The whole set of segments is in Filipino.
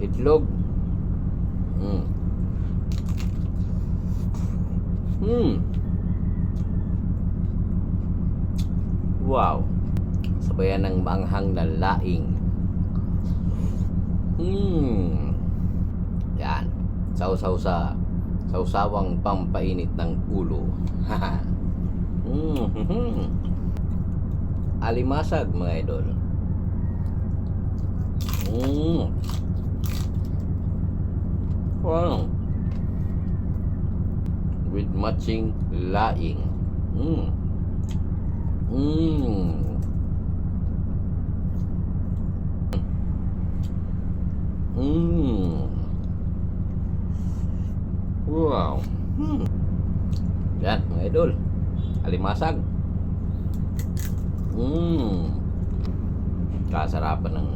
itlog. Wow. Sabayan ng maanghang na laing. Yan. Sausaw sa sausawang pampainit ng ulo. Alimasag mga idol. Wow. With matching laing. Wow. Yan mga idol. Alimasag. Kasarapan ng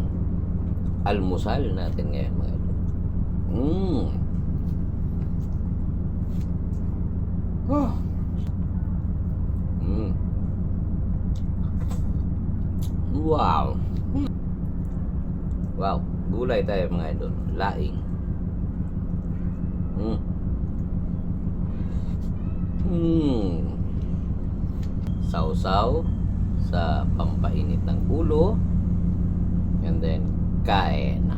almusal natin ngayon mga idol. Wow. Wow, gulay tayo mga idol. Laing. Sausaw sa pampainit ng ulo. And then kain.